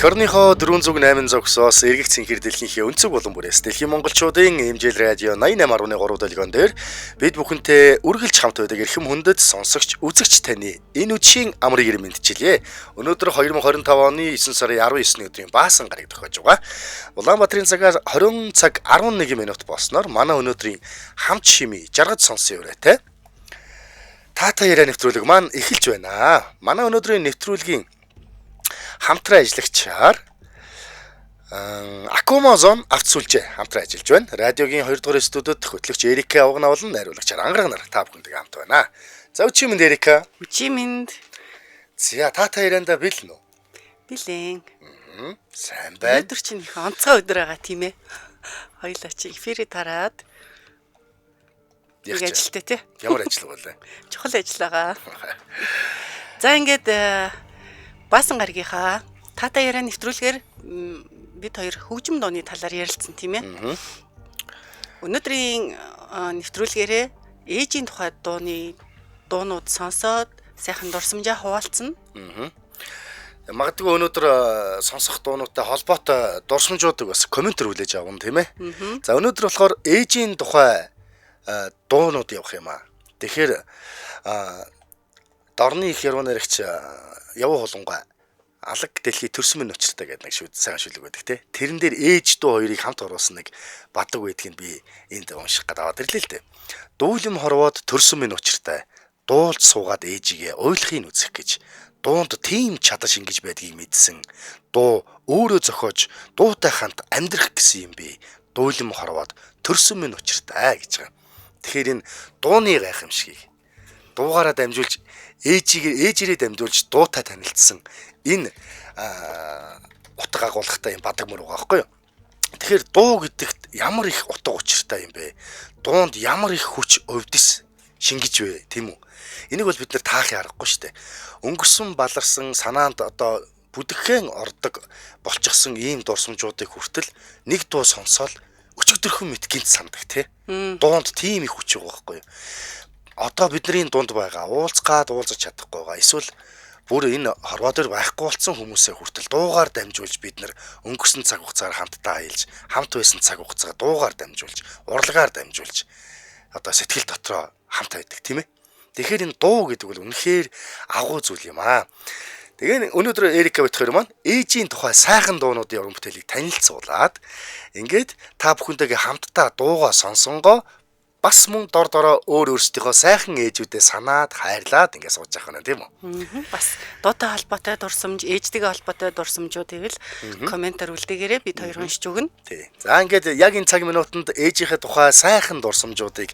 Эх орныхоо 408 зогсоос эргэх цэнхэр дэлхийнхээ өнцөг болон бүрээс дэлхийн монголчуудын эмжил радио 88.3 долгион дээр бид бүхэнтэй үргэлж хамт байдаг эрхэм хүндэт сонсогч үзэгч таны энэ үдшийн амрыг ирэн мэдчилье. Өнөөдөр 2025 оны 9 сарын 19-ний өдрийн баасан гараг тохиож байгаа. Улаанбаатарын цагаар 20 цаг 11 минут болсноор манай өнөөдрийн хамт шими жаргаж сонсон өрөөтэй Тата яриа нэвтрүүлэг маань эхэлж байна. Манай өнөөдрийн нэвтрүүлгийн хамтран ажиллагчаар Акумазон авт сүлжээ хамтран ажиллаж байна. Радиогийн 2 дугаар студиуд хөтлөгч Эрика Угна болон найруулагчаар Ангараг нар та бүхэндээ хамт байна. За өчигмэнд Эрика. Өчигмэнд. За Тата ярианда бэлэн үү? Бэлэн. Сайн байна. Өдөр чинь их онцгой өдөр байгаа тийм ээ. Хоёлаа чи эфирээ тараад яг ажилтаа тий. Ямар ажил вэ? Чухал ажил байгаа. За ингээд баасан гаргийнхаа Тата яриа нэвтрүүлгээр бид хоёр хөгжим дууны талаар ярилцсан тийм ээ. Өнөөдрийн нэвтрүүлгээрээ ээжийн тухай дуунууд сонсоод сайхан дурсамжаа хуваалцсан. Магадгүй өнөөдөр сонсох дуунуудтай холбоотой дурсамжуудыг бас комментэр хүлээж авах юм тийм ээ. За өнөөдөр болохоор ээжийн тухай дуунууд явах юм аа. Тэгэхээр дорны их яруу найрагч явуу хулангаа алаг дэлхий төрсөн минь учиртай гэдэг нэг сайн шүлэг байдаг те. Тэрэн дээр ээж дүү хоёрыг хамт оруулсан нэг бадаг байдгийг би энд унших гэдэг аваад ирлээ л дээ. Дүүлэм хорвоод төрсөн минь учиртай дуулж суугаад ээжигээ ойлгохыг үзэх гэж дуунд тийм чадаж ингэж байдгийг мэдсэн. Дуу өөрөө зохиож дуутай хамт амьдрах гэсэн юм би. Дүүлэм хорвоод төрсөн минь учиртай гэж байгаа. Тэгэхээр энэ дууны гайхамшгийг дуугаараа дамжуулж ээжээрээ дамжуулж дуутай танилцсан энэ утга агуулгатай юм бадаг мөр байгаа байхгүй юу. Тэгэхээр дуу гэдэгт ямар их утга учиртай юм бэ? Дуунд ямар их хүч өвдөс шингэж вэ, тийм үү? Энийг бол бид нэр таахын аргагүй шүү дээ. Өнгөрсөн баларсан санаанд одоо бүдгхэн ордог болчихсон ийм дурсамжуудыг хүртэл нэг дуу сонсоод өчигдөрхөн мэт гинт сандаг тий. Дуунд тийм их хүч байгаа байхгүй юу? Одоо бидний дунд байгаа уулзгаад уулзаж чадахгүй байгаа. Эсвэл бүр энэ хорвоо дээр байхгүй болсон хүмүүсээ хүртэл дуугаар дамжуулж бид нар өнгөрсөн цаг хугацаар хамтдаа аялж, хамт байсан цаг хугацаа дуугаар дамжуулж, урлагаар дамжуулж одоо сэтгэл дотроо хамт байдаг тийм ээ. Тэгэхээр энэ дуу гэдэг бол үнэхээр агуу зүйл юм аа. Тэгээ өнөөдөр Эрика битхээр маань ээжийн тухай сайхан дуунуудын уран бүтээлийг танилцуулаад ингээд та бүхэнтэйгээ хамтдаа дуугаа сонсонгоо бас мөн дор дороо өөрсдийнхөө сайхан ээжүүдээ санаад хайрлаад ингээд сууж явах нь тийм үү? Бас дуутай холбоотой дурсамж, ээжтэйгээ холбоотой дурсамжуудыг л комментар үлдээгээрээ бид хоёр уншиж өгнө. Тий. За ингээд яг энэ цаг минутанд ээжийнхээ тухай сайхан дурсамжуудыг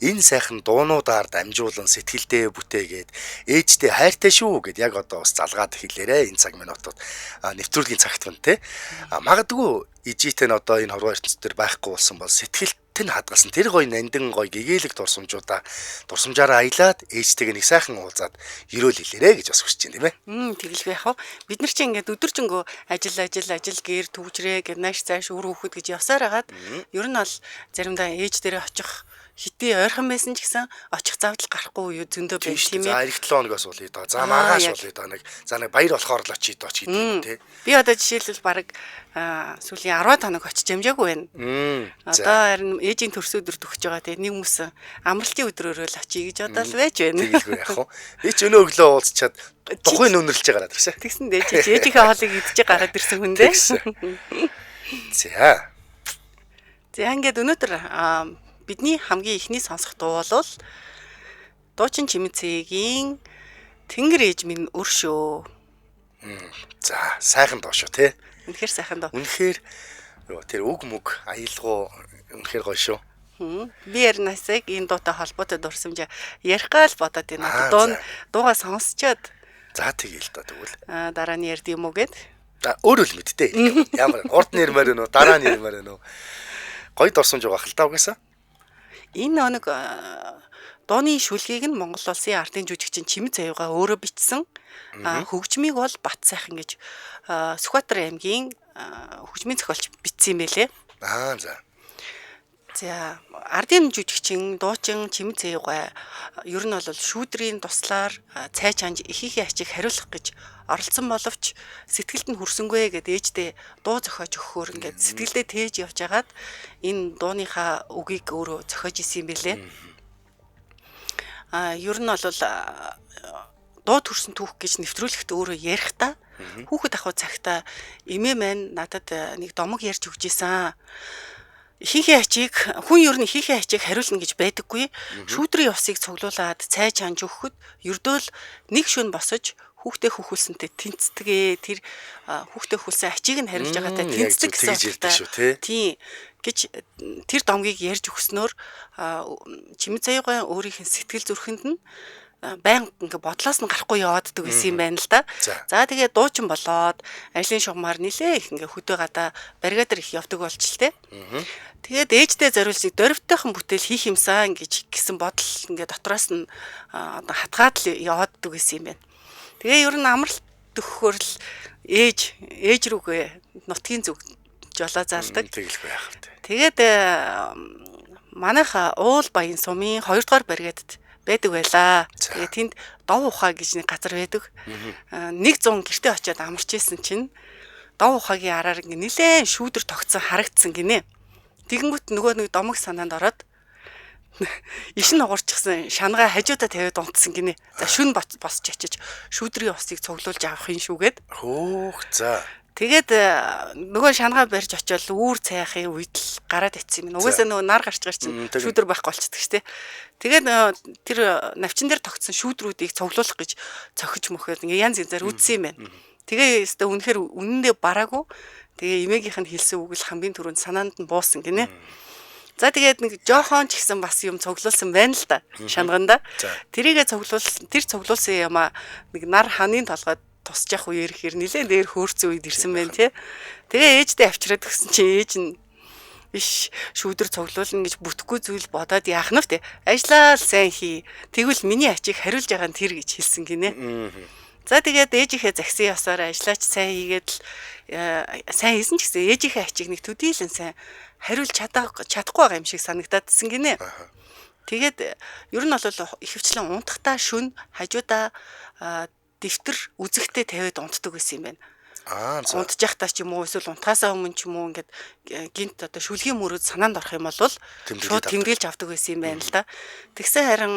энэ сайхан дуунуудаар дамжуулан сэтгэлдээ бүтээгээд ээжтэй хайртай шүү гэд яг одоо бас залгаад хэлээрэ энэ цаг минутууд нэвтрүүлгийн цагт байна тий. Магадгүй ижитэй нь одоо энэ хорвоо ертөнцийн дээр байхгүй болсон бол сэтгэл тэн хадгалсан тэр гоё нандин гоё гэгээлэг дурсамжаараа аялаад ээжтэйгээ нэг сайхан уулзаад ерөөл хэлээрэ гэж бас хүсэж байна тийм ээ. Тэгэл байх уу. Бид нар чинь ингээд өдөржингөө ажил гэр төвчрээ гэд нааш цааш үр хөхөд гэж явсаар хагаад ер нь бол заримдаа ээж дээрээ очих хитий ойрхон байсан ч гэсэн очих завдал гарахгүй юу зөндөө байх тийм ээ. За эх 7 хоногоос болъё доо. За маргааш болъё доо. За нэг баяр болохоор л очие доо ч гэдэг юм тий. Би одоо жишээлбэл баг сүүлийн 10 хоног очиж амжаагүй байна. Одоо харин ээжийн төрсөн өдөр төгсөж байгаа тий. Нэг хүмүүс амралтын өдрөөрөө л очие гэж одоо л байж байна. Тэгэлгүй яах вэ? Би ч өнөө өглөө уулзчаад тухайн өнөрлж гараад ирсэн. Тэгсэн дээ чи ээжийнхээ хоолыг идчихээ гараад ирсэн хүн дээ. За. За ингээд өнөөдөр бидний хамгийн ихний сонсох дуу бол Дуучин Чимэцэгийн Тэнгэр ээж минь өр шүү. За сайхан дуу шүү те. Үнэхээр сайхан дуу. Үнэхээр тэр үг мүг аялгуу үнэхээр гоё шүү. Би ярнасыг энэ дуутай холбоотой дурсамжаа ярих гал бодоод байна. Дуугаа сонсчоод за тэгээл доо тэгвэл дараа нь ярд юм уу гэд. Өөрөө л мэдтэй. Ямар урд нэрмээр нөө дараа нь нэрмээр нөө. Гоё дурсамж байгаа хэл таа угаасаа. Энэ нэг дууны шүлгийг нь Монгол улсын ардын жүжигчин Чимэц аюугаа өөрөө бичсэн. Хөгжмийг бол Бат сайхан гэж Сүхбаатар аймгийн хөгжмийн зохиолч бичсэн юм байлээ. За. За ардын жүжигчин дуучин Чимэц аюугаа ер нь бол шүүдрийн туслаар цай чанж ихийнхээ ачиг хариулах гэж оролцсон боловч сэтгэлд нь хүрсэнгүй гэд ээждээ дуу зохиож өгөхөөр ингээд сэтгэлдээ тээж явж агаад энэ дууныхаа үгийг өөрөө зохиож исэн юм бэлээ. Ер нь бол дуу төрсөн түүх гэж нэвтрүүлэхт өөрөө ярихдаа хүүхэд ахуй цагта эмээ маань надад нэг домог ярьж өгч исэн. Ихийнхээ ачийг хүн ер нь ихийнхээ ачийг хариулна гэж байдаггүй. Шүүдрийн усыг цуглуулад цай чанж өгөхөд ердөөл нэг шөнө босож хүүхдээ хөхүүлсэнтэй тэнцдэг. Тэр хүүхдээ хөхүүлсэн ачийг нь хариулж байгаатай тэнцдэг гэсэн. Тийм гэж тэр домгийг ярьж өгснөөр Чимээ Заяуган өөрийнх нь сэтгэл зүрхэнд нь баян ингээ бодлоос нь гарахгүй явааддаг гэсэн юм байна л да. За тэгээ дуучин болоод ажлын шугамар нилээ их ингээ хөдөө гадаа барига дээр их явдаг болчихлоо те. Тэгээд ээжтэй зориулсан дөрвтойхон бүтээл хийх юмсан гэж гисэн бодол ингээ дотроос нь одоо хатгаад л явааддаг гэсэн юм байна. Тэгээ ер нь амралт төгөхөөр л ээж рүүгээ нутгийн зүг жолоо заалдаг. Тэгэлгүй яах вэ? Тэгээд манайха уул баян сумын 2 дугаар баригадад байдаг байлаа. Тэгээ тэнд дов ухаа гэж нэг газар байдаг. 100 гэртээ очиод амарч исэн чинь дов ухаагийн араар ингээ нилээн шүүдэр тогтсон харагдсан гинэ. Тэгэнгүүт нөгөө нэг домог санаанд ороод иш нь угорчихсан шангаа хажуудаа тавиад унтсан гинэ. За шүн босч очиж шүүдрийн усыг цуглуулж авах юм шүүгээд. Хөөх за. Тэгээд нөгөө шангаа барьж очиод үүр цайхын үед л гараад ицсэн юм. Угаасаа нөгөө нар гарч чинь шүүдэр байхгүй болчихдаг штэ. Тэгээд тэр навчин дээр тогтсон шүүдрүүдийг цуглуулах гэж цохиж мөхөд ингээ янз янзаар үтсэн юм байна. Тэгээ өстө үнэхээр үнэндээ бараагүй. Тэгээ эмээгийнх нь хэлсэн үг л хамгийн түрүүнд санаанд нь буусан гинэ. За тэгээд нэг жоохон ч гэсэн бас юм цуглуулсан байна л да шанганда. Тэрийгэ тэр цуглуулсан юмаа нэг нар ханын толгойд тусч явах үеэр хэр нилээн дээр хөөрцөн үед ирсэн байна тий. Тэгээ ээжтэй авчираад өгсөн чинь ээж нь биш шүүдэр цуглуулна гэж бүтэхгүй зүйл бодоод яах нь вэ? Ажлаа л сайн хий. Тэгвэл миний ачийг хариулж байгаа нь тэр гэж хэлсэн гинэ. За тэгээд ээжийнхээ загсан ёсоор ажиллаач сайн хийгээд л сайн хийсэн ч гэсэн ээжийнхээ ачийг нэг төдийлэн сайн хариулж чадахгүй байгаа юм шиг санагдаадсэн гинэ. Тэгээд ер нь бол ихэвчлэн унтахтаа шүн хажуудаа дэвтэр үзэгтэй тавиад унтдаг гэсэн юм байна. Унтж явахдаа ч юм уу эсвэл унтахаасаа өмнө ч юм уу ингээд гинт одоо шүлгийн мөрөд санаанд орох юм бол шууд тэмдэглэж авдаг байсан юм байна л да. Тэгсэн харин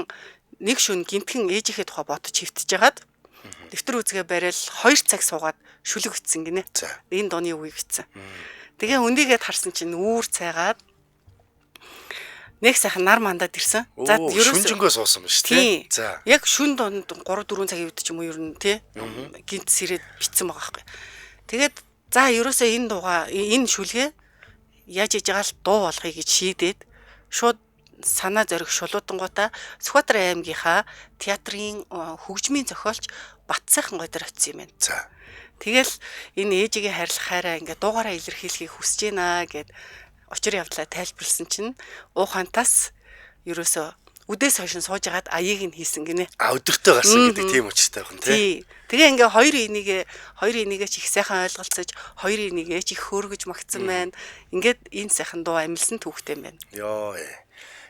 нэг шүн гинтхэн ээжийнхээ тухай бодож хөвтөж жагаад дэвтэр үзгээ барайл 2 цаг суугаад шүлэг ицсэн гинэ. Энэ дууны үгийг ицсэн. Тэгээ өндийгээд харсан чинь үүр цайгаад нэг сайхан нар мандаад ирсэн. За шүнжэнгөө суусан ба шүү тий. За яг шүн донд 3-4 цагийн үед ч юм уу ер нь тий гинт сэрээд битсэн байгаа байхгүй. Тэгээд за ерөөсөө энэ дууга энэ шүлгээ яаж иж байгаа л дуу болгоё гэж шийдээд шууд санаа зориг шулуудангуудаа Сүхбаатар аймгийнхаа театрын хөгжмийн зохиолч Батсайхан гой дээр очив юм байна. За тэгэл энэ ээжигийн харилцах хайраа ингээд дуугаараа илэрхийлэхийг хүсэж байна гэд очир явдлаа тайлбарлсан чинь уухантаас ерөөсөө үдээс хойш сууж агаад аяыг нь хийсэн гинэ. Өдөртөө гарсан гэдэг тийм учиртай байна тий. Тэгээ ингээ хоёр энийгээ ч их сайхан ойлголцож хоёр энийгээ ч их хөөргөж магтсан байна. Ингээд энэ сайхан дуу амилсан түүхтэй юм байна. Йоо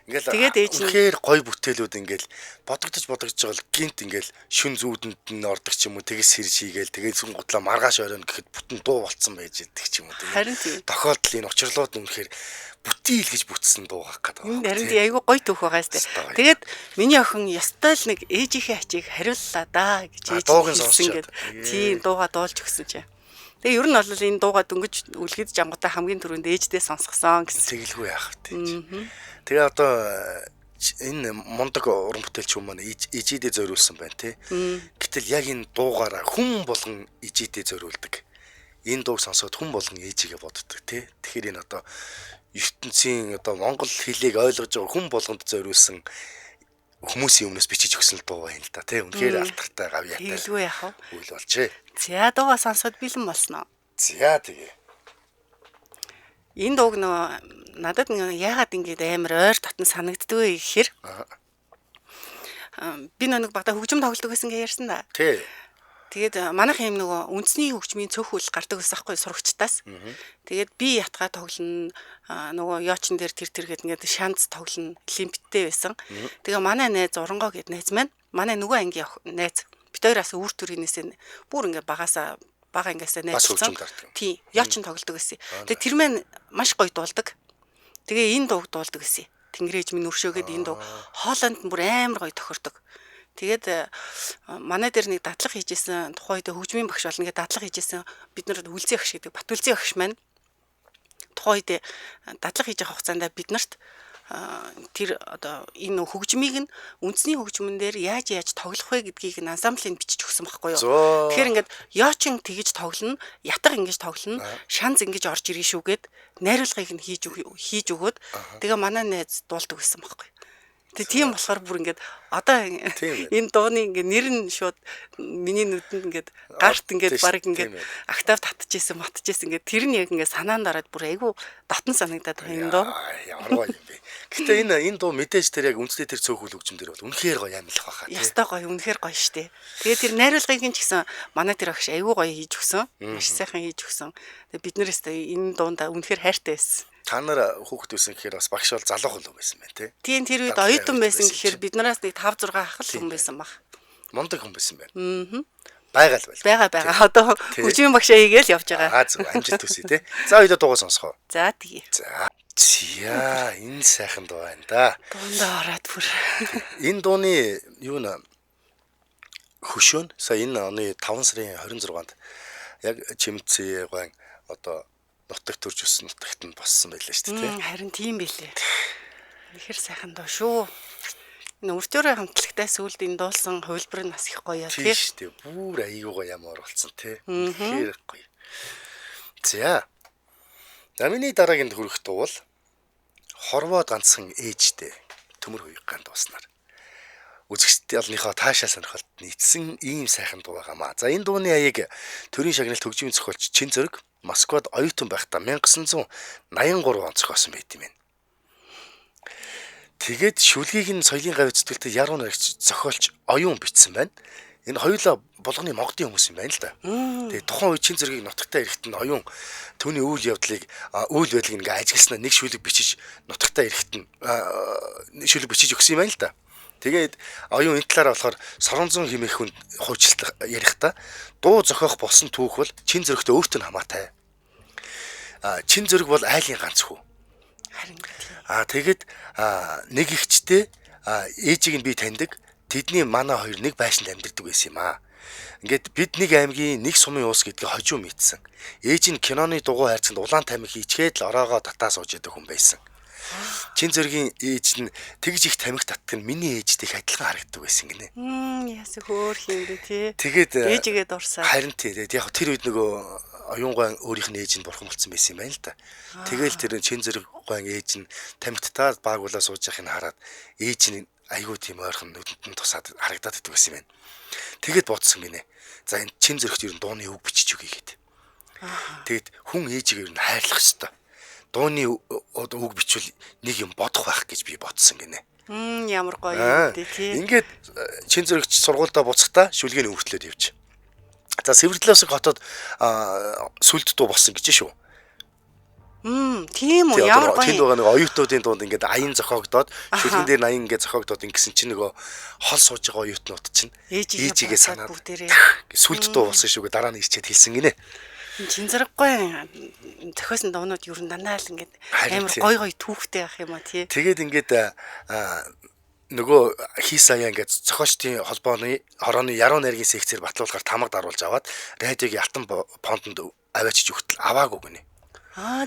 Ингээл үнэхээр гой бүтээлүүд ингээл бодогдож байгаа л гинт ингээл шүн зүүдэнд нь ордог ч юм уу тэгээс сэрж хийгээл тэгээд сүн гутлаа маргааш оройно гэхэд бүтэн дуу болцсон байж идэг ч юм уу тэгээд тохиолдол энэ учрлууд үнэхээр бүтээл гэж бүтсэн дуу гах гэдэг байна. Харин айгүй гой түүх байгаа сте. Тэгээд миний охин ястай л нэг ээжийнхээ ачийг хариуллаа да гэж ээж хэлсэн гээд тийм дууга дуулж өгсөн чинь. Тэгээ ер нь бол энэ дууга дөнгөж үлгэд жамгатаа хамгийн түрүүнд ээждээ сонсгосон гэсэн. Тэгэлгүй яах вэ? Тэгээ одоо энэ мундаг уран бүтээлч хүмүүс маань ижидээ зориулсан байна тий. Гэтэл яг энэ дуугаараа хүн болгон ижидээ зориулдаг. Энэ дууг сонсоод хүн болгон ээжигээ боддог тий. Тэгэхээр энэ одоо ертөнцийн одоо монгол хэлийг ойлгож байгаа хүн болгонд зориулсан хүмүүсийн өмнөөс бичиж өгсөн дуу байна л да тий. Үнэхээр алдартай гавьяатай. Тэгэлгүй яах вэ? Үйл болжээ. За дуугаа сонсоод бэлэн болсноо. За тэгээ. Энэ дууг надад яагаад ингэж амар ойр татан санагддаг вэ гэхээр би нэг багада хөгжим тоглодог гэсэн гэж ярьсан да. Тий. Тэгээд манайх юм нөгөө үндэсний хөгжмийн цөөхөл гардаг байсан хгүй сурагчтаас. Тэгээд би ятгаа тоглоно нөгөө яочин дээр тэр гээд ингээд шанц тоглоно лимттэй байсан. Тэгээ манай найз Урангоо гэд найз маань манай нөгөө ангийн найз Бид хоёроос үр төрийнээсээ бүр ингээд бага ингээсээ найзлсан. Тийм, яачин тоглодог гэсэн. Тэгээ тэр маань маш гоё дуулдаг. Тэгээ энэ дууг дуулдаг гэсэн. Тэнгэрэж минь өршөөгөөд энэ дуу хоолойнд бүр амар гоё тохирдог. Тэгээд манай дээр нэг дадлага хийжсэн тухайн үед хөгжмийн багш болно гэдэг дадлага хийжсэн бид нар үлзий багш гэдэг Батүлзий багш маань тухайн үед дадлага хийж байгаа хугацаанд бид нарт тэр одоо энэ хөгжмийг нь үндэсний хөгжмөн дээр яаж тоглох вэ гэдгийг нь ансамблын бичиж өгсөн байхгүй юу. Тэгэхээр ингээд яачин тэгж тоглоно, ятга ингэж тоглоно, шанз ингэж орж ирнэ шүүгээд найруулгыг нь хийж өгөөд тэгээ манай найз дуулдаг гэсэн байхгүй. Тэгээ тийм болохоор бүр ингээд одоо энэ дууны ингээд нэр нь шууд миний нүдэнд ингээд гарт ингээд баг ингээд октав татчихсэн ингээд тэр нь яг ингээд санаанд ороод бүр айгүй дотн санагдаад байна энэ дуу. Ямар гоё юм бэ. Гэтэ энэ дуу мэдээж тэр яг үндэсний тэр цөөхөл хөгжим дээр бол үнэхээр гоё амилах байхаа тий. Ястай гоё, үнэхээр гоё штэ. Тэгээ тэр найруулгыг нь ч гэсэн манай тэр багш айгүй гоё хийж өгсөн. Маш сайхан хийж өгсөн. Тэгээ бид нэрээс энэ дуунда үнэхээр хайртай байсан. Та нар хүүхэд байсан гэхээр бас багш бол залуу хөл байсан байна тий. Тийм тэр үед оюутан байсан гэхээр бид нараас нэг 5 6 ах л хүн байсан баг. Мундаг хүн байсан байна. Байгаал байл. Байгаа. Одоо хөгжмийн багшаа хийгээл явж байгаа. Зөв амжилт хүсье тий. За хоёул дуугаа сонсгоо. За тэгье. За. Зя энэ сайхан дуу байна да. Дундаа ороод бүр. Энэ дууны юу нэ хөшөөн сая энэ оны 5 сарын 26-нд яг Чимцээ гоо одоо нутагт төрж өссөн нутагт нь боссон байлаа шүү дээ. Харин тийм байлээ. Ихэр сайхан дуу шүү. Энэ өртөөрөө хамтлагтай сүлд энэ дуулсан хувилбар нь бас их гоё тий. Тийм шүү дээ. Бүр аяйгуугаа ямар болсон тий. Ихэр гоё. За. Намины дараагийн хүрэх дуу бол хорвоо ганцхан ээжтэй төмөр хуйгаан дууснаар үзэгчдийнхоо таашаа сонирхолд нийцсэн ийм сайхан дуу байгаамаа. За энэ дууны аяыг төрийн шагналт хөгжмийн зохиолч Чин Зөрөг Москвад оюутан байхдаа 1983 он зохиосон байт юм байна. Тэгээд шүлгийг нь соёлын гавь зүтгэлтэй яруу найрагч зохиолч оюун бичсэн байна. Энэ хоёулаа болгоны Монголын хүмүүс юм байна л да. Тэгээд тухайн үе Чин Зөрөгийг нутагтаа ирэхэд нь оюун түүний үйл байдлыг ингээ ажигласнаа нэг шүлэг бичиж нутагтаа ирэхэд нь шүлэг бичиж өгсөн юм байна л да. Тэгээд оюун энэ талаараа болохоор Соронзон хэмээх хүн хуйчлалт ярихдаа дуу зохиох болсон түүх бол Чин Зөрөгтэй өөртөө хамаатай. Чин Зөрөг бол айлын ганц хүү. Харин тэгээд нэг ихчтэй ээжийг нь би таньдаг. Тэдний манай хоёр нэг байшинд амьдардаг байсан юм аа. Ингээд бид нэг аймгийн нэг сумын уус гэдгийг хожуу мэдсэн. Ээж нь киноны дугуй хайрцагт улаан тамхи хийчгээд л ороогоо татаа сууж яадаг хүн байсан. Чин Зөрөгийн ээж нь тэгж их тамхи татдаг нь миний ээжтэй их адилхан харагддаг байсан гинэ. Яасан хөөх юм бэ тий. Тэгээд ээжигээ дурсаа. Харин тий. Яг тэр үед нөгөө оюунгой өөрийнх нь ээж нь бурхан болсон байсан юм байна л да. Тэгэл тэр Чин Зөрөггүй ээж нь тамхи татаад баагуулаа сууж явахыг хараад ээж нь айгүй тийм ойрхон нүдэнд нь тусаад харагдаад байдаг байсан юм байна. Тэгэд бодсон гинэ. За энэ Чин Зөрөгт ер нь дууны үг бичиж өгье гэд. Тэгэд хүн ээжийг ер нь хайрлах ёстой. Дууны үг бичвэл нэг юм бодох байх гэж би бодсон гинэ. Ямар гоё юм бэ тий. Ингээд Чин Зөрөгч сургуультай буцахдаа шүлгийн өвөртлөөд явж. За Севэрдлээсээ хотод сүлд дуу болсон гэж шүү. Тийм үү ямар гоё. Тэнд байгаа нэг оюутнуудын дунд ингээд аян зохиогдоод шүлгэн дээр аян ингээд зохиогдоод ингэсэн чинь нөгөө хол сууж байгаа оюутнууд чинь ээжигээ санаад сүлд дуу болсон шүүгээ дараа нь ирчээд хэлсэн гинэ. Чин Зөрөггүй зохиосон дуунууд юу н дандаа л ингээд амар гоё түүхтэй байх юм а тий. Тэгээд ингээд нөгөө хийсаяа ингээд зохиолчдын холбооны хорооны яруу найргийн секцээр батлуулахаар тамга даруулж аваад радиогийн алтан фондонд аваачиж өгтөл аваагүй гинэ.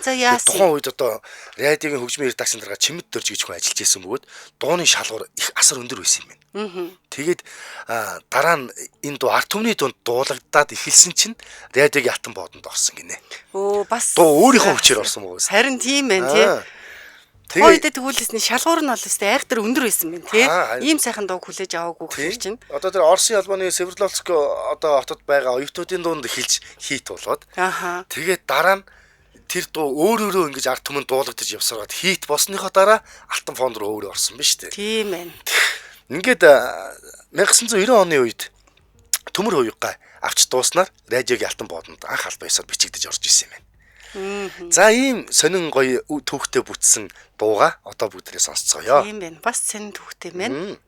За яасан. Тухайн үед одоо радиогийн хөгжмийн редакцийн дараа Чимэд Дөрж гэж хүн ажиллаж байсан бөгөөд дууны шалгуур их асар өндөр байсан юм байна. Тэгээд дараа нь энэ дуу арт түмний дунд дуулагдаад эхэлсэн чинь радиогийн алтан фондонд орсон гинэ. Бас дуу өөрийнхөө хүчээр орсон мөн. Харин тийм байна тий. Тэгээд тэгүүлээсний шалгуур нь бол өстэй айхтар өндөр байсан юм тий. Ийм сайхан дууг хүлээж аваагүй гэхэр чинь. Одоо тэр Оросын албаны Северловск одоо хотод байгаа оюутнуудын дунд эхэлж хийт болоод. Тэгээд дараа нь тэр дуу өөрөөрөө ингэж арт түмэнд дуулагдаж явсараад хийт болсныхоо дараа алтан фонд руу өөрөө орсон биз дээ. Тийм байна. Ингээд 1990 оны үед төмөр хуйгаа авч дууснаар радиогийн алтан фондонд анх албан ёсоор бичигдэж орж исэн юм байна. За ийм сонин гоё түүхтэй бүтсэн дууга одоо бүгдээрээ сонсцгоё. Тийм байна. Бас сонин түүхтэй байна.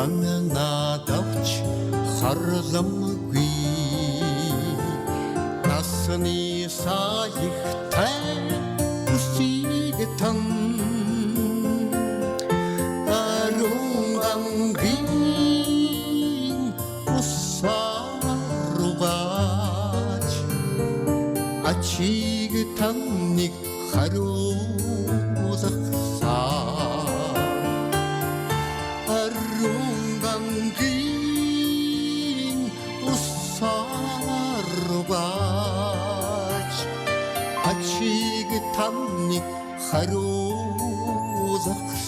надавч харламгүй насны саягтай үсийг тан арунгангийн усаругач ачиг таныг хариулахсаа арунгангийн усаругач ачиг таныг хариулахсаа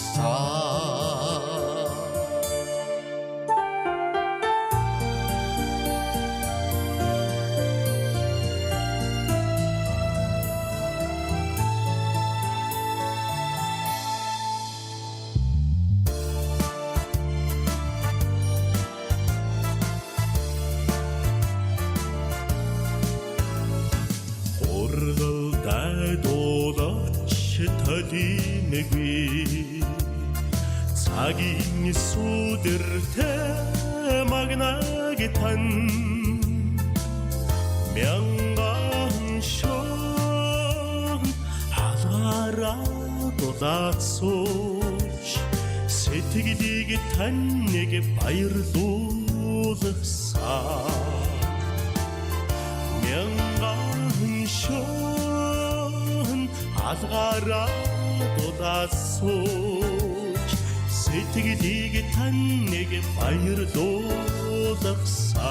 талимгүй цагийн сүдэртэй магнаги тан мянган шон халгараа дулаацууч сэтгэлийг таныг баярлуулахсаа мянган шон халгараа дулаацууч сэтгэлийг таныг баярлуулахсаа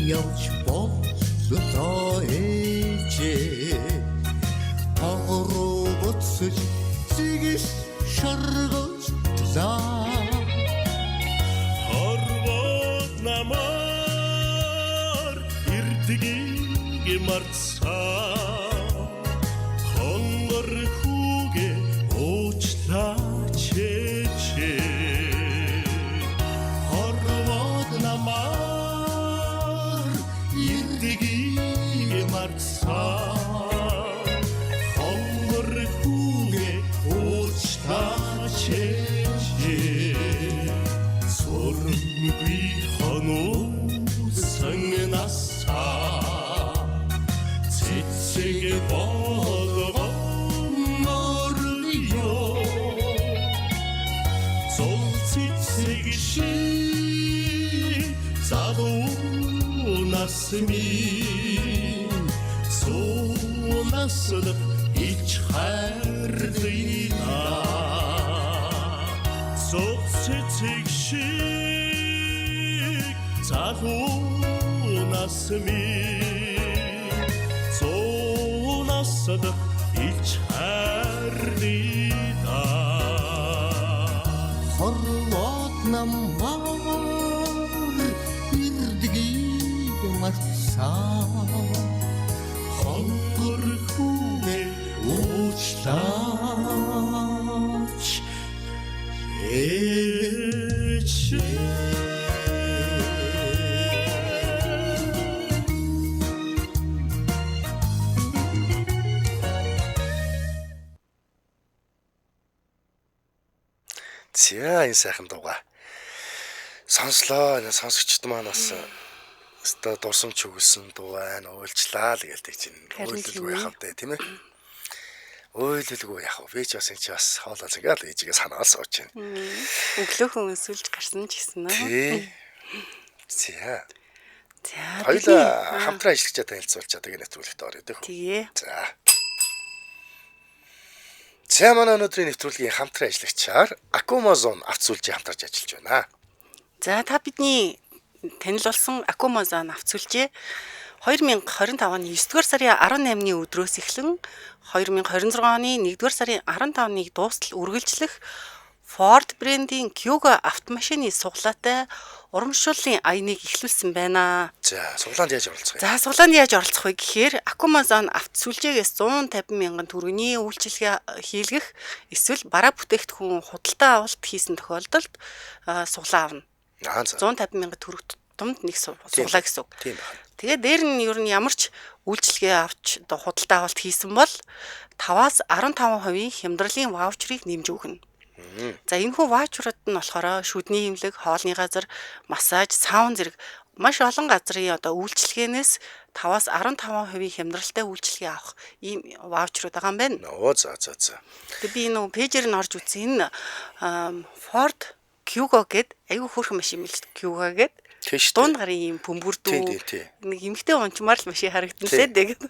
явж боллоо ээжээ агруу буцаж зигis шаргаж заа хорвот намар ирдгийг марцаа хонгор хүүгээ уучлаач ээжээ хорвот намар хонгор хүүгээ уучлаач сурмгүй хонуусан насаа цэцэг болгомор ёо зол цэцэг шиг залуу насми насд ич хайрлина цэцэг шиг залуу насми насд ич хайрлина хорвот намар ирдгийг марцаа хонгор хүүгээ уучлаач ээжээ За энэ сайхан дууга сонслоо. Энэ сонсогчд маань бас өстой дурсамж өгсөн дуу байна. Уйлжлаа л гэлдэг чинь. Уйлдалгүй яхав дээ, тийм ээ. Уйлдалгүй яхав. Би ч бас энэ чи бас хоолоо зингээл ээжигээ санаал сууж байна. Өглөөхөн өсвөлж гарсан ч гэсэн нөө. Тий. За. За. Хоёулаа хамтран ажиллаж танилцуулж чаддаг нэвтрүүлэгт орё дэх. Тэгээ. За. За манай өнөөдрийн нэвтрүүлгийн хамтран ажиллагчаар Акумазон авц сүлжээ хамтарч ажиллаж байна. За та бидний танил болсон Акумазон авц сүлжээ 2025 оны 9-р сарын 18-ны өдрөөс эхлэн 2026 оны 1-р сарын 15-ныг дуустал үргэлжлэх Ford брендийн Kuga автомашины суглаатай урамшууллын аяныг эхлүүлсэн байна. За, суглаанд яаж оролцох вэ? За суглаанд яаж оролцох вэ гэхээр Акумазон автосүлжээгээс 150 мянган төгрөгийн үйлчилгээ хийлгэх эсвэл бараа бүтээгдэхүүн худалдаа авалт хийсэн тохиолдолд суглаа авна. Аа за. 150 мянган төгрөг томд нэг суглаа гэсэн үг. Тийм байна. Тэгээд дээр нь ер нь ямар ч үйлчилгээ авч одоо худалдаа авалт хийсэн бол 5-аас 15% хямдралын ваучерыг нэмж өгнө. За энэхүү ваучрууд нь болохоор шүдний имлэг, хоолны газар, массаж, саун зэрэг маш олон газрын одоо үйлчилгээнээс 5-аас 15% хямдралтай үйлчилгээ авах ийм ваучрууд байгаа юм байна. Оо за. Тэгээд би нөгөө пэйжээр нь орж үзсэн энэ Ford Kuga гэд айгүй хөөрхөн машин мэлж Kuga гэд Тийш. дунд гарын ийм бөмбөрдөө Тий. нэг эмхтэй унчмаар л машин харагдана лээ тэгээд.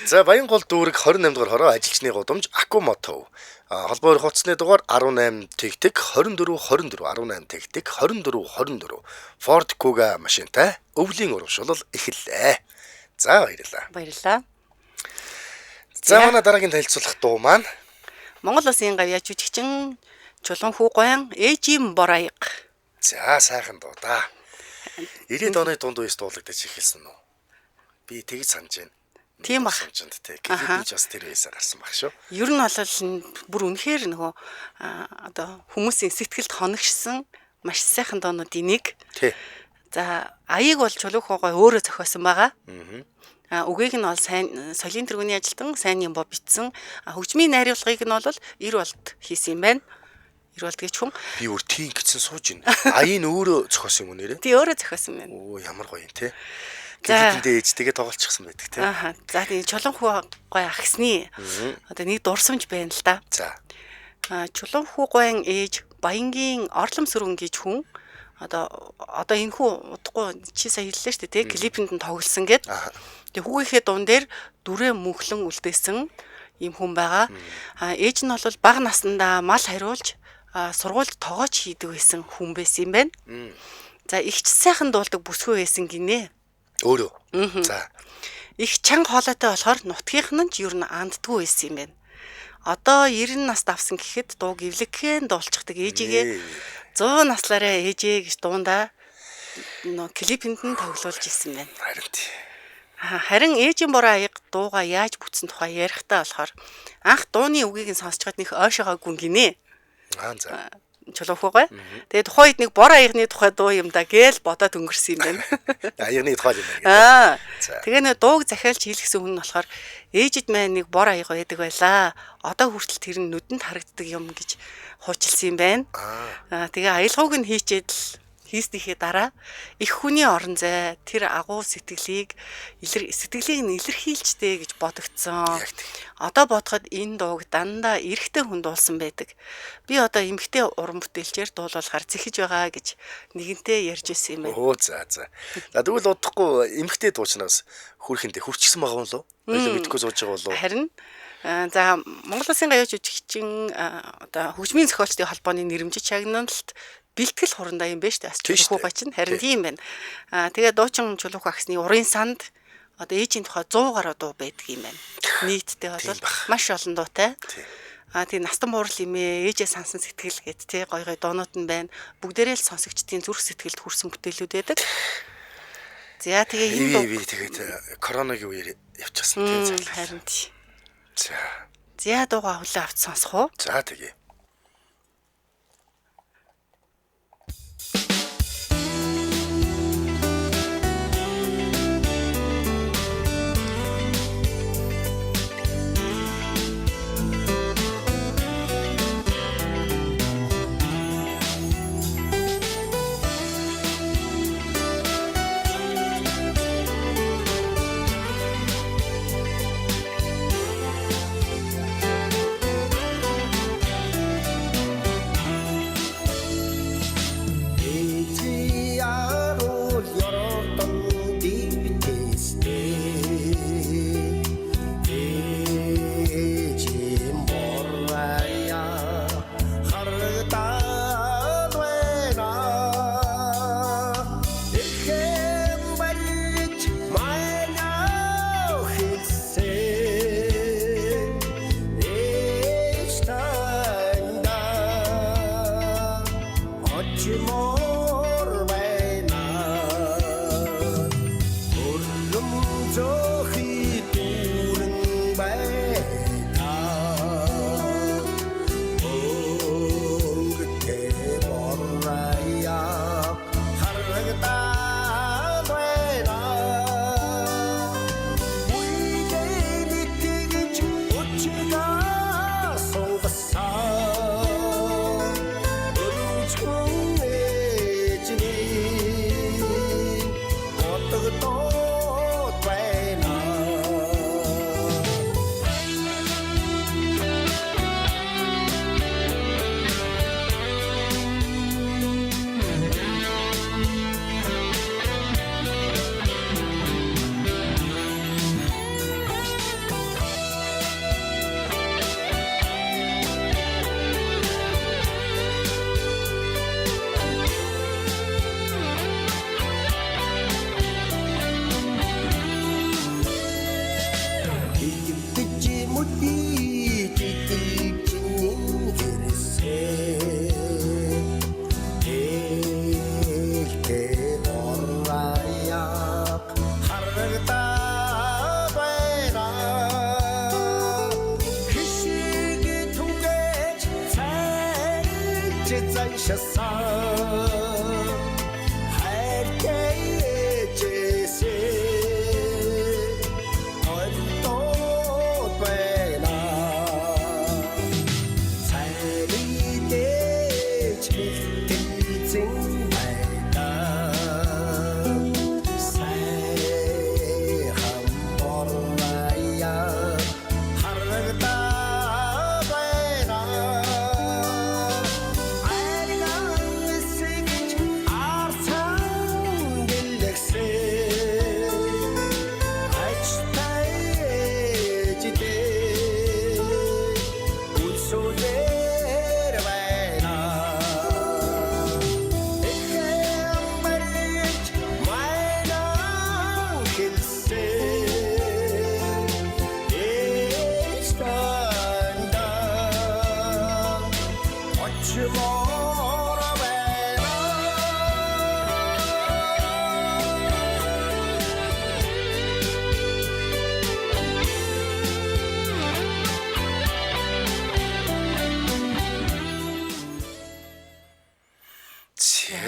За, Баянгол дүүрэг 28 дугаар хороо ажилчны гудамж Акумотов. Холбоо хуудасны дугаар 18 тэгтэг 24 18 тэгтэг 24 24. Ford Kuga машинтай өвлийн урамшуул эхэллээ. За, баярлалаа. Баярлалаа. За, манай дараагийн танилцуулах дуу маань Монгол Улсын гавьяа жүжигчин Чулуун хүү гоян ээжийн бор аяг. за сайхан дуу да. 90-ад оны дунд үеэс дуулагдаж эхэлсэн үү? Би тэгж санаж байна. Тийм бах. Тий. Клипний ч бас тэр үеэсээ гарсан баг шүү. Ер нь бол бүр үнэхээр нөгөө одоо хүмүүсийн сэтгэлд хоногшсон маш сайхан доонуудын нэг. Тий. За аяыг бол Чулуун хүү гоё өөрөө зохиосон байгаа. Үгийг нь бол сайн соёлын тэргүүний ажилтан сайн юм бо бичсэн. Хөгжмийн найруулгыг нь бол эр болд хийсэн юм байна. Эр болд гэж хүн. Би өөр тийм гэсэн сууж байна. Аяын өөрөө зохиосон юм нэрээ. Тий өөрөө зохиосон байна. Оо, ямар гоё юм те. За. Клипэндээ ээжтэйгээ тоглолцсон байдаг те. За тийм Чулуун хүү гоё ахсны одоо нэг дурсамж байна л да. За. Чулуун хүү гоян ээж Баянгийн орлом сүргэн гэж хүн одоо энэ хүү удахгүй чи сая хэллээ шүү дээ тий клипэнд нь тоглосон гэд. Тэгээ хүүгийнхээ дуун дээр дүрээ мөнхлөн үлдээсэн ийм хүн байгаа. Ээж нь бол бага наснда мал хариулж сургуульд тоогооч хийдэг байсан хүн байсан юм байна. За ихч сайхан дуулдаг бүсгүй байсан гинэ. Өөрөө. За. Их чанга хоолойтой болохоор нутгийнх нь ч ер нь анддгүй байсан юм байна. Одоо 90 наст авсан гэхэд дуу гівлэгхэн дуулчихдаг ээжигээ 100 наслаараа ээжээ гэж дундаа нөө клипэнд нь тоглуулж ирсэн байна. Харин ээжийн бор аяг дууга яаж бүтсэн тухай ярихдаа болохоор анх дууны үгийг нь сонсчод нэг ойшоогаагүй гинэ. За. Чулуун хүү гоё. Тэгээ тухайн үед нэг бор аягны тухай дуу юм да гээл бодоод өнгөрсөн юм байна. Аягны тухай юм байна. Тэгээ нэг дууг захиалж хийлгсэн хүн нь болохоор ээжид маань нэг бор аяг байдаг байлаа. Одоо хүртэл тэр нь нүдэнд харагддаг юм гэж хуучилсан юм байна. Тэгээ аялгауг нь хийчээд л хийснийхээ дараа их хүний орон зай тэр агуу сэтгэлийг нь илэрхийлжтэй гэж бодогдсон. Одоо бодоход энэ дууг дандаа эрэгтэй хүн дуулсан байдаг. Би одоо эмэгтэй уран бүтээлчээр дуулуулахаар зэхэж байгаа гэж нэгэнтээ ярьж ирсэн юм байна. Оо за. За тэгвэл удахгүй эмэгтэй дуучнаас хүрхэндээ хүрчсэн байгаа юм лөө? Илүү мэдгүй сууж байгаа болов уу? Харин за Монгол Улсын гавьяа жүжигчин одоо хөгжмийн зохиолчдын холбооны нэрмжит шагналт бэлтгэл хурандаа юм байна шүү дээ. Чулуун хүү чинь харин тийм байна. Тэгээ дуучин Чулуун хүү ахсны урын санд одоо ээжийн тухай 100 гаруй дуу байдаг юм байна. Нийтдээ бол маш олон дуутай. Тэгээ настан буурал имээ ээжээ сансан сэтгэл гэд тий гой дуунууд нь байна. Бүгдээрээ л сонсогчдын зүрх сэтгэлд хүрсэн бүтээлүүд байдаг. За тэгээ энэ дуу тэгээд коронагийн үеэр явчихсан тий. Харин тий. За дууга хүлээ авч сонсох уу? За тэгээ. угшасан хайртай ээжээсээ олдоод байна цайридэж бэлтгэсэн байна сайхан борвая харагдаа байна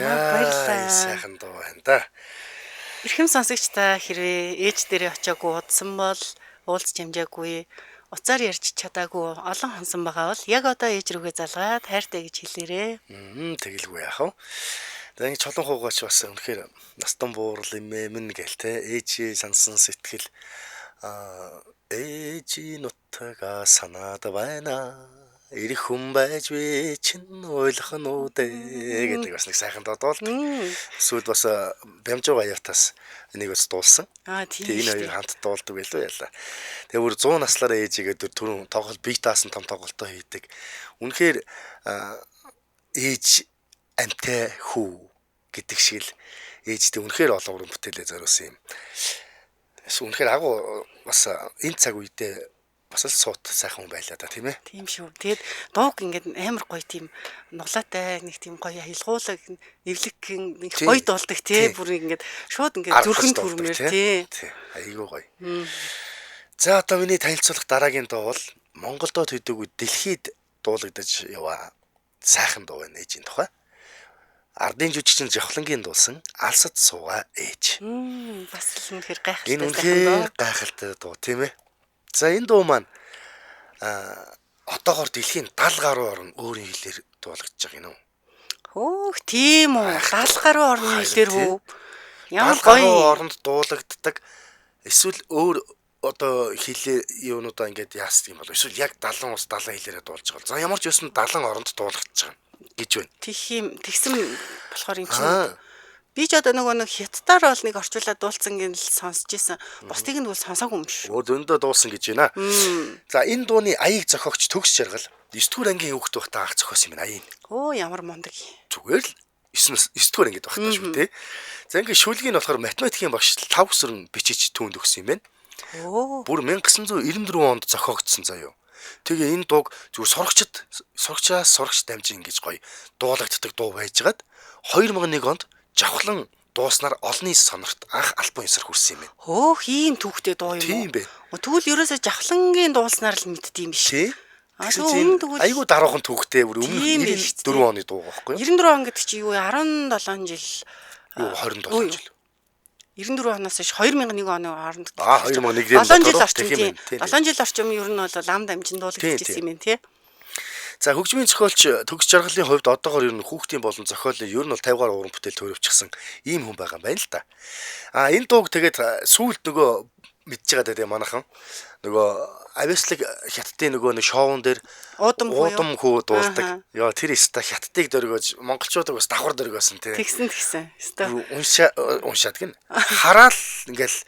Баярлалаа. Сайхан дуу байна да. Эрхэм сонсогч та хэрвээ ээж дээрээ очиагүй удсан бол уулзч амжаагүй уцаар ярьж чадаагүй олон хонсон байгаа бол яг одоо ээж рүүгээ залгаад хайртай гэж хэлээрээ. Тэгэлгүй яах вэ? За ингэ чолон хуугаач бас үнэхээр настан буурал имээ мэн гээл те ээжи сансан сэтгэл ээжи нутага санаад байна. Ирэх хүн байж би чин ойлгох нь үү гэдэг бас нэг сайхан додоолт. Сүүд бас Бямжуу Гаявтаас энийг бас дуулсан. Тийм Тэгээ энэ шүү хоёр дээ. хамт дуулдаг байлоо яла. Тэгээ бүр 100 наслаараа ээжигээ түрүүн тоглол биетаасан том тоглолтоо хийдэг. Үнэхээр ээж амтай хүү гэдэг шиг л ээжтэй үнэхээр олон уран бүтээлээ зориулсан юм. Үнэхээр агуу бас энэ цаг үедээ бас л суут сайхан хүн байлаа да тийм ээ. Тийм шүү. Тэгээд дууг ингээд амар гоё тийм нуглаатай нэг тийм гоё хилгуулаг эвлэг нэг гоё дуулдаг тий. Бүр ингээд шууд ингээд зүрхэн түрмээр тий. Айгуу гоё. За одоо миний танилцуулах дараагийн дуу бол Монголдо төдөөгүй дэлхийд дуулагдаж яваа сайхан дуу байна ээжийн тухай. Ардын жүжигчин Жавхлангийн дуулсан Алсад суугаа ээж. Бас л үнэхээр гайхалтай. Энэ үнэхээр гайхалтай дуу тийм ээ. За энэ дуу маань одоогоор дэлхийн 70 гаруй орн өөрийн хэлээр дуулагдж байгаа юм уу? Хөөх тийм үү. 70 гаруй орны хэлээр хөө. Ямар 70 гаруй гоё. орнд дуулагддаг. Эсвэл өөр одоо хэлээ юунуудаа ингээд яасдаг юм бол эсвэл яг 70 ус 70 хэлээрээ дуулж байгаа. За ямар ч байсан 70 оронд дуулагдж байгаа гэж байна. Тэгсэн болохоор юм чинь би ч одоо нэг хятадаар бол нэг орчуулаад дуулсан гин л сонсч ийсэн. Бусдыг нь бол сонсоогүй юм шүү. Зөндөө дуулсан гэж байна. За энэ дууны аяыг зохиогч Төгс Жаргал 9 дугаар ангийн хүүхэд байхдаа анх зохиосон юм байна аяыг. Ямар мундаг. Зүгээр л 9 дугаар ангид байхдаа шүү дээ. За ингээд шүлгийг нь болохоор математикийн багш 5 өсрөн бичиж түүнд өгсөн юм байна. Бүр 1994 онд зохиогдсон заяа. Тэгээ энэ дууг зүгээр сурагчаас дамжин ингэж гоё дуулагддаг дуу байжгаад 2001 онд Жавхлан дууснаар олонний сонорт анх альбом эсрэг хүрсэн юм байна. Хөөх ийм түүхтэй дуу юм уу? Тийм бэ. Тэгвэл ерөөсө Жавхлангийн дууснаар л мэддэм биш. Тий. Тэгвэл айгуу дараахан түүхтэй бүр өмнө 94 оны дуу байхгүй юу? 94 он гэдэг чи юу вэ? 17 жил. Юу 27 жил. 94 оноос хойш 2001 оны хооронд 2001-ээр 7 жил орчим тийм. 7 жил орчим ер нь бол ам дамжин дуулагдчихсан юм байна тий. За хөгжмийн зохиолч Төгс Жаргалын хувьд одоогоор ер нь хүүхдийн болон зохиолын ер нь бол 50 гаруй уран бүтээл төрөвчсөн ийм хүн байгаа юм байна л да. Энэ дууг тэгээд сүүлд нөгөө мэдж байгаа даа манайхан нөгөө авиаслаг хятадын нөгөө нэг шоун дээр уудам хүү дуулдаг. Яа тэр өста хятадыг дөргөөж монголчуудыг бас давхар дөргөөсөн тий. Тэгсэн. Өста уншаад гин хараал ингээл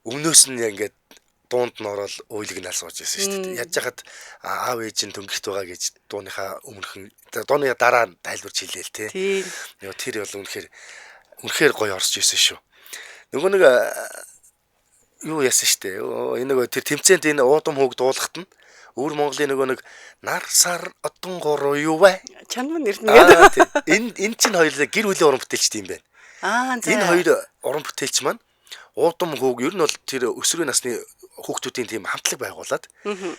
өмнөөс нь ингээд дуунд нь ороод уйлгнал сууж байсан шүү дээ. Яаж яхад аав ээж нь дөнгөрт байгаа гэж дууныхаа өмнөхөн дууны дараа нь тайлбарч хэлээл тий. Яа тэр бол үнэхээр гоё орж ирсэн шүү. Нөгөө нэг юу яасан штэ. Энэ нөгөө тэр тэмцээнд энэ уудам хүүг дуулахт нь өвөр Монголын нөгөө нэг нар сар одон гуруу юу вэ? Чанма нэр нэгээд. Энэ чинь хоёулаа гэр бүлийн уран бүтээлчтэй юм байна. Энэ хоёр уран бүтээлч маань уудам хүүг ер нь бол тэр өсвөрийн насны хүүхдүүдийн тийм хамтлаг байгуулад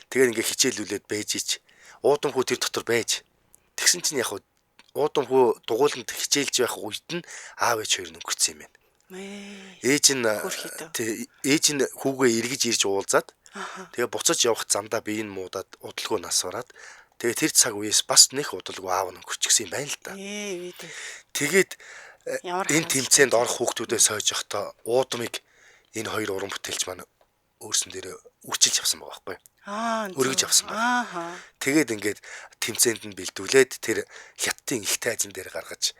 тэгээд ингээ хичээлүүлээд байж ич уудам хүү тэр дотор байж тэгсэн чинь яг уудам хүү дугууланд хичээлж байх үед нь аав ээж хоёр нь өнгөрцөн юм байна. Ээж нь ээж нь хүүгээ эргэж ирж уулзаад тэгээ буцаж явах замдаа бие нь муудаад удалгүй нас бараад тэгээ тэр цаг үеэс бас нэг удалгүй аав нь өнгөрчихсөн юм байна л да. Тэгээд энэ тэмцээнд орох хүүхдүүдээ сойж явахдаа уудамыг энэ хоёр уран бүтээлч маань өөрсөн дээр үрчилж авсан байгаа байхгүй. Өргөж авсан байна. Тэгээд ингээд тэмцээнд нь бэлдүүлээд тэр хятадын их тайзан дээр гаргаж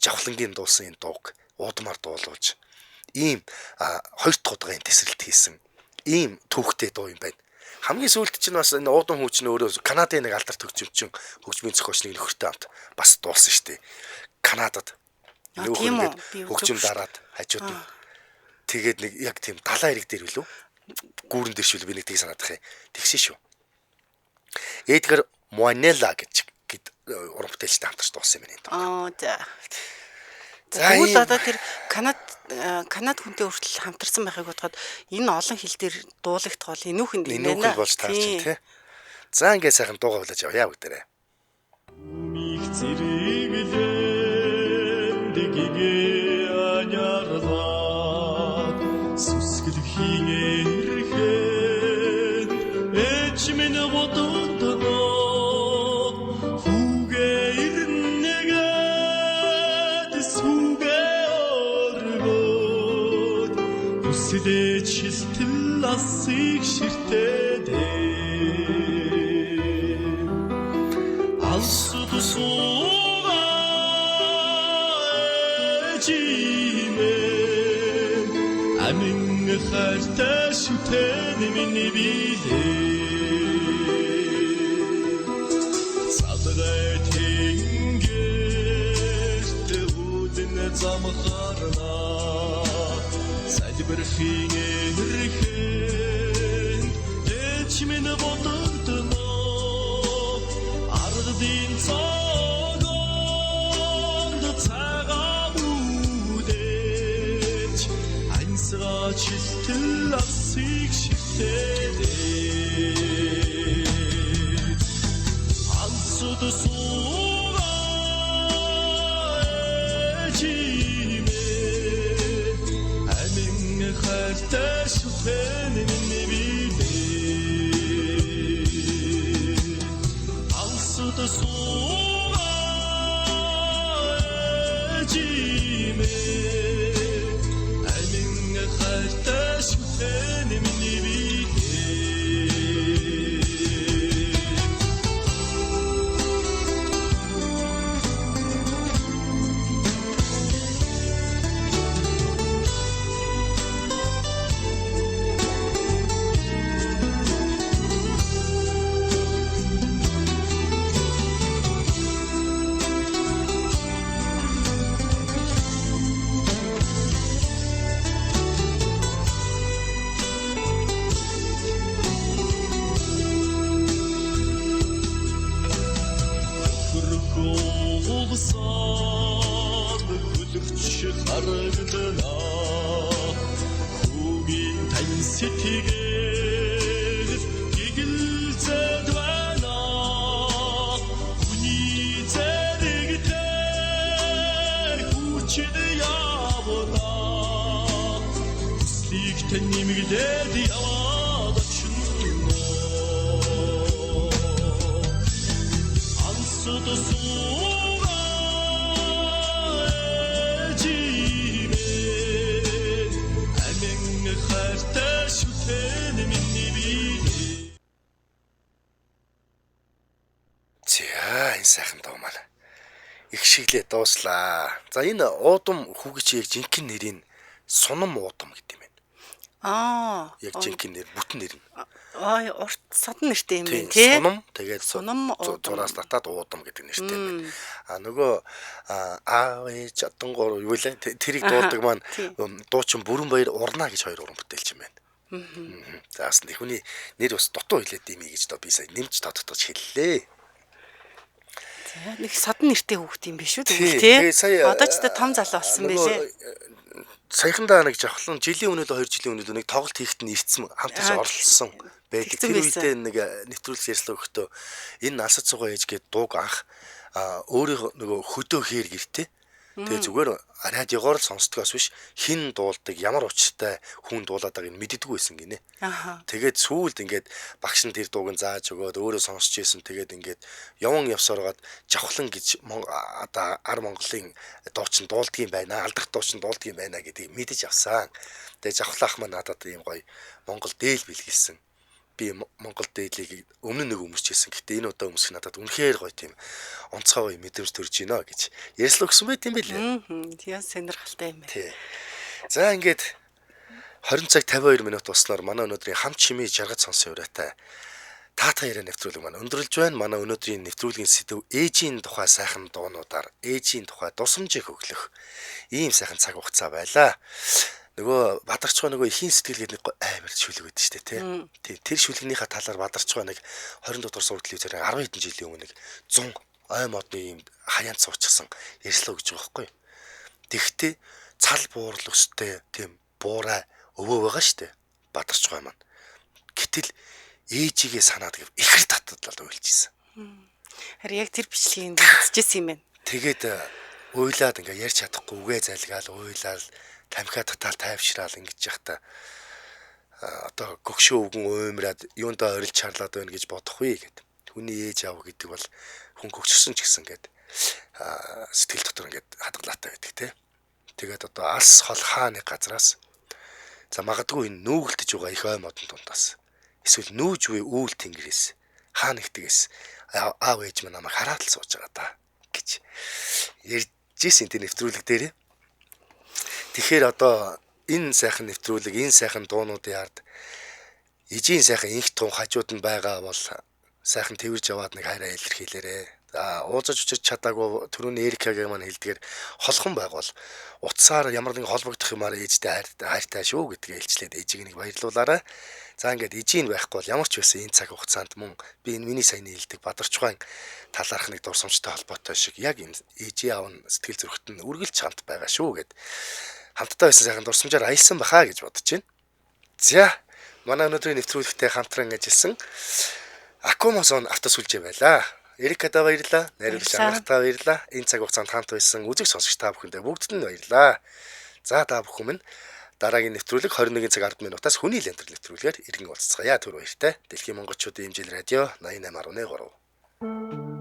жавхлангийн дуулсан энэ дууг уудамаар дуулуулж ийм хоёр дахь удаагийн тесрэлт хийсэн ийм түүхтэй дуу юм байна. Хамгийн сүүлд чинь бас энэ уудам хүүч нь өөрөө Канадын нэг алдарт хөгжимчин хөгжмийн зохиолчны нөхөртэй хамт бас дуулсан шүү дээ. Канадад нөхөр хөгжим дараад хажууд нь тэгээд нэг яг тийм далайн ирэг дээр билүү гүүрэн дээр шүл би нэг тийг санаадах юм. Тэгсэн шүү. Эдгар Монела гэж уран бүтээлчтэй хамтарч дуулсан юм байна. За. Тэгвэл одоо тэр Канад хүнтэй хүртэл хамтарсан байхыг бодоход энэ олон хил дээр дуулагдах бол энүүхэнд юм байна. Энүүхэнд болж таарч байна тий. За ингээд сайхан дуугаа болож явъя бүгдээрээ. Мих зэрэглэн дэгийг анярлаа сүсгэл хийнэрхэн эч минь бодондоо хүүгээ ирнэгээд сүгээ оргоод үсдээ чистэл асыг ширтээдээ алсуд суугаа ежимэ амин хайртай шүтэн миний билээ садрай тэнгэрт үүдэн замхарна салбархийн эрхэн ежимэн бодогдно ардын цогонд цагаан үдэж ансгаа чистэл асыг шигтээдээ ансууд суугаа ежимэ амин хайртай шүтэн миний билээ алсууд суугаа ежимэ амин хайртай шүтэн миний билээ Хөргөөлсод хөлөгч харагдана хүүгийн тань сэтгэл гигэлцэд байна хүний зэрэгтэй хүчит явна хүслийг тань нэмгэлээд яваад очно ансууд сайхан дуу маань их шиглээ дууслаа. За энэ уудам хүүгич яг жинхэнэ нэрийн Сунам уудам гэдэг юм байна. Яг жинхэнэ нэр, бүтэн нэр нь. Урт садан нэртэй юм байна тий. Сунам тэгээд зураас татаад уудам гэдэг нэртэй юм байна. Нөгөө ээж чадангор юу лээ тэрийг дуулдаг маань дуучин Бүрэн Баяр Урнаа гэж хоёр уран бүтээлч юм байна. За бас түүний нэр бас дутуу хэлээд юм гэж би сая нэмж тодтогч хэллээ. Нэг садан нэртэй хүүхд юм биш үү тэгвэл тий. Одоо ч том залуу болсон байлээ. Саяхандаа нэг жавхлан жилийн өмнө 2 жилийн өмнө нэг тоглолт хийхэд нь ирсэн хамтарч оролцсон байдаг. Тэр үедээ нэг нэвтрүүлэг ярьслаа өгөхдөө энэ насад цугаа ээж гээд дууг анх өөрийнхөө нөгөө хөдөө хээр гэртээ. Тэгээ зүгээр радиогоор л сонсдгоос биш хин дуулдаг ямар учиртай хүн дуулаад байгааг нь мэддэггүй байсан гинэ. Аха. Тэгээд сүүлд ингээд багш нь тэр дууг нь зааж өгөөд өөрөө сонсч ийсэн. Тэгээд ингээд яван явсараад жавхлан гэж одоо ар Монголын дуучин дуулдгийн байна. Алдах дуучин дуулдгийн байна гэдгийг мэдэж авсан. Тэгээд жавхлаах маань надад ийм гоё Монгол дээл бэлгэлсэн. Би Монгол дээлийг өмнө нэг өмсчихсэн. Гэтэ энэ удаа өмсөх надад үнэхээр гоё тийм онцгой мэдрэмж төрж байна гэж ярьслаа өгсөн байт юм билээ. Тийм сонирхолтой юм байна. Тий. За ингээд 20 цаг 52 минут болсноор манай өнөөдрийн хам чимээ жаргаж сонсон ураатай таата яриа нэвтрүүлэг маань өндөрлж байна. Манай өнөөдрийн нэвтрүүлгийн сэдэв ээжийн тухай сайхан дуунуудаар ээжийн тухай дусамжийг хөглөх ийм сайхан цаг хугацаа байлаа. Нөгөө Бадарчгаа нөгөө ихийн сэтгэл гэдэг нэг амар шүлэг байдаг шүү дээ тий. Тэр шүлгийнхаа талаар Бадарчгаа нэг 20 дугаар сургууль телевизээр 10 хэдэн жилийн өмнө нэг 100 ой модны юм хаяанд суучихсан ярьслаа гэж байгаа байхгүй. Тэгвэл цал буурал өстэй тийм буурай өвөө байгаа шүү дээ. Бадарчгаа маань. Гэтэл ээжигээ санаад ихэр татдлал уйлжсэн. Харин яг тэр бичлэгийг үзчихсэн юм байна. Тэгээд уйлаад ингээ ярьж чадахгүй үгээ залгаал уйлаад тамхиа татаал тайвшраал ингэж яхта одоо гөгшөө өвгөн уймраад юундаа орилж чарлаад байна гэж бодохгүй гэд. Хүний ээж аав гэдэг бол хүн гөгчсөн ч гэсэн гэд сэтгэл дотор ингээд хадгалаатай байдаг те. Тэгээд одоо алс хол хаа нэг газраас за магадгүй энэ нүүгэлтэж байгаа их ой модон дундаас эсвэл нүүж буй үүл тэнгэрээс хаа нэгтгээс аав ээж маань намайг хараад л сууж байгаа да гэж ярьж ийсэн тэр нэвтрүүлэг дээр. Тэгэхээр одоо энэ сайхан нэвтрүүлэг, энэ сайхан дуунуудын ард ижийн сайхан инх тун хажууд нь байгаа бол сайхан тэрж яваад нэг хайраа илэрхийлээрэ. За уулзаж учирч чадаагүй түрүүний Эрикагийн маань хэлдгээр холхон байгуул утсаар ямар нэгэн холбогдох юмараа ээжтэй хайртай шүү гэдгээ илчлээд ээжийг нэг баярлуулаарай. За ингээд ижийн байхгүй бол ямар ч байсан энэ цаг хугацаанд мөн би энэ миний саяны хэлдэг Бадарчгаан талаарх нэг дурсамжтай холбоотой шиг яг энэ ээжийн аав нь сэтгэл зүрхт нь үргэлж хамт байгаа шүү гэд хамтдаа байсан сайхан дурсамжаар аялсан бахаа гэж бодож байна. За манай өнөөдрийн нэвтрүүлэгтээ хамтран ажилласан Акумосон автосүлжээ байлаа. Эрикада баярлаа. Найруулагч Анхтаа баярлаа. Энэ цаг хугацаанд хамт байсан үзэг сонсогч та бүхэндээ бүгдд нь баярлаа. За та бүхэн минь дараагийн нэвтрүүлэг 21 цаг 10 минутаас хүний лентер нэвтрүүлгээр иргэн уулзцгаая. Түр баяртай. Дэлхийн монголчуудын хэмжээл радио 88.3.